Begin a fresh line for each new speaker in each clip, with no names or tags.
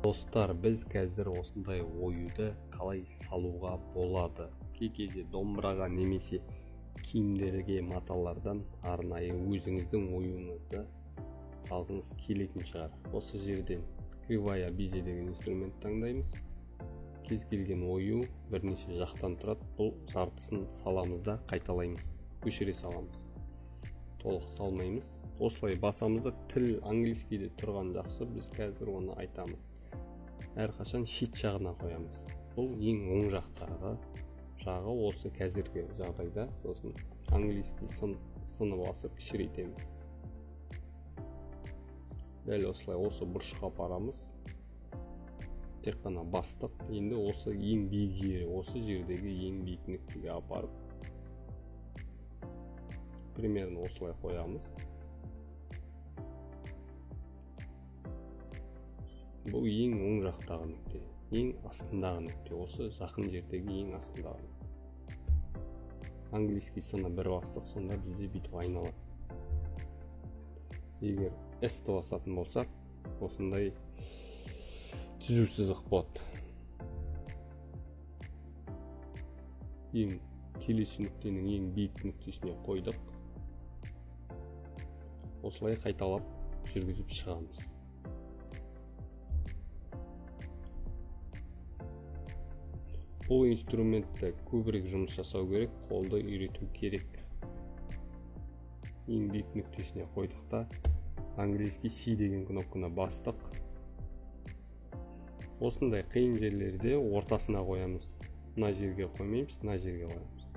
Достар, біз қазір осындай оюды қалай салуға болады? Кей кезде домбыраға немесе киімдерге маталардан арнайы өзіңіздің оюыңызды салғыңыз келетін шығар. Осы жерден кривая бизе деген инструмент таңдаймыз. Кез келген ою бірнеше жақтан тұрады. Бұл жартысын саламыз да қайталаймыз, көшіре саламыз. Толық салмаймыз. Осылай басамызда тіл английскийде тұрған жақсы, біз қазір оны айтамыз. Әрқашан шет жағына қоямыз. Бұл ең оң жағы осы қазіргі жағдайда. Сосын английский сыны басып кішірейтеміз. Дәл осылай осы бұрышқа апарамыз. Тек қана бастық. Енді осы ең биік жері, осы жердегі ең биік нүктеге апарып примерно осылай қоямыз. Бұл ең оң жақтағы нүкте, ең астындағы нүкте, осы жақын жердегі ең астындағы нүкте. Английский сыны бір бастық, сонда бізде бүйтіп айналады. Егер S-ті басатын болсақ, осындай түзу сызық болады. Ең келесі нүктенің ең биік нүктесіне қойдық. Осылай қайталап жүргізіп шығамыз. Бұл инструментті көбірек жұмыс жасау керек, қолды үйрету керек. Ең биік нүктесіне қойдық та, английский C деген кнопканы бастық. Осындай қиын жерлерде ортасына қоямыз. Мына жерге қоймаймыз, мына жерге қоямыз.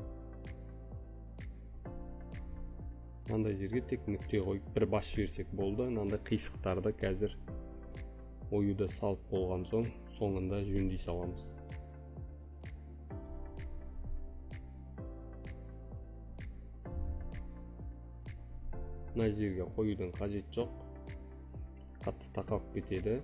Мынандай жерге тек нүкте қойып бір бас жіберсек болды. Мынандай қисықтарды қазір оюды салып болған соң, соңында жөндей саламыз. Мына жерге қоюдың қажет жоқ. Қатты тақап кетеді.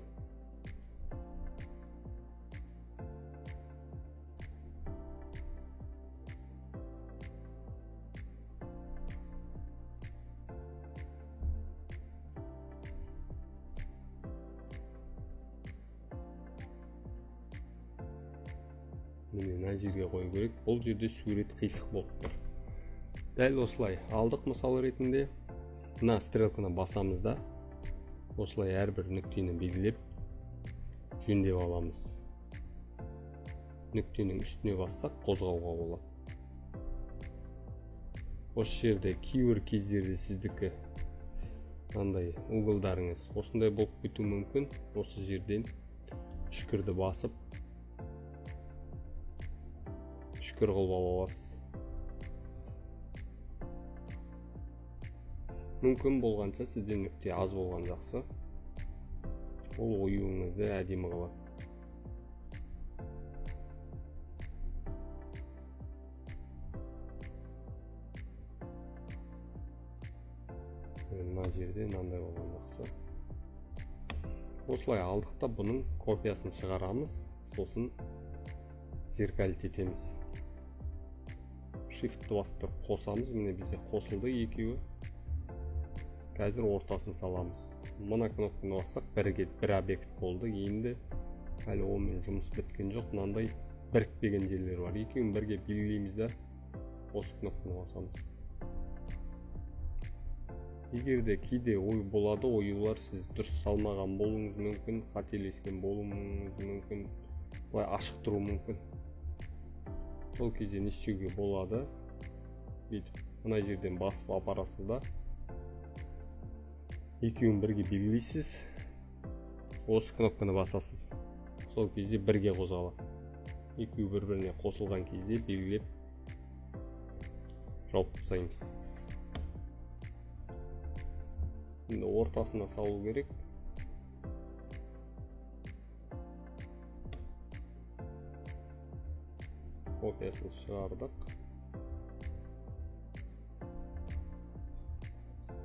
Мына жерге қою керек. Бұл жерде сурет қисық болып тұр. Дәл осылай алдық мысал ретінде. Мына стрелканы басамыз да, осылай әрбір нүктені белгілеп жөндеп аламыз. Нүктенің үстіне бассақ қозғауға болады. Осы жерде кейбір кездерде сіздікі мынандай углдарыңыз осындай болып кетуі мүмкін. Осы жерден үшкірді басып үшкір қылып аласыз. Мүмкін болғанша сізде нүкте аз болған жақсы. Ол оюыңызды әдемі қылады. Мына жерде мынандай болған жақсы. Осылай алдық та бұның копиясын шығарамыз. Сосын зеркалить етеміз. Shift басып қосамыз. Міне бізде қосылды екеуі. Қазір ортасын саламыз. Мына кнопканы бассақ бір объект болды. Енді әлі онымен жұмыс біткен жоқ. Мынандай бірікпеген жерлер бар. Екеуін бірге белгілейміз де осы кнопканы басамыз. Егер де кейде ой болады, оюлар сіз дұрыс салмаған болуыңыз мүмкін, қателескен болуыңыз мүмкін, былай ашық тұру мүмкін. Сол кезде не істеуге болады? Мына жерден басып апарасыз да, екеуін бірге белгілейсіз, осы кнопканы басасыз. Сол кезде бірге қозғалады. Екеуі бір-біріне қосылған кезде белгілеп жауып тастаймыз. Енді ортасына салу керек. Копиясын шығардық.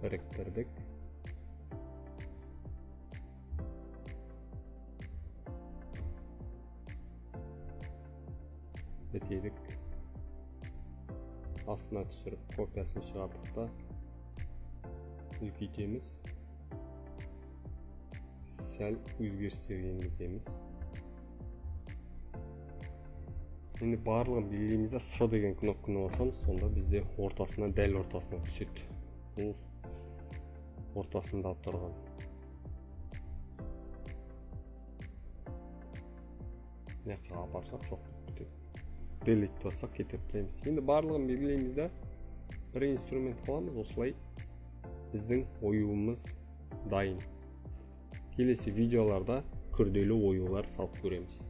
Біріктірдік. Бітедік. Астына түсіріп копиясын шығардық та үлкейтеміз. сәл өзгерістер енгіземіз. Енді барлығын белгілейміз да, С деген кнопканы басамыз, сонда бізде ортасына, дәл ортасына түседі. Бұл ортасында тұрған. Яққа апарсақ жоқ болып кетеді. Delete бассақ кетіп тастаймыз. Енді барлығын белгілейміз да, бір инструмент қыламыз, осылай біздің оюымыз дайын. Келесі видеоларда күрделі оюлар салып көреміз.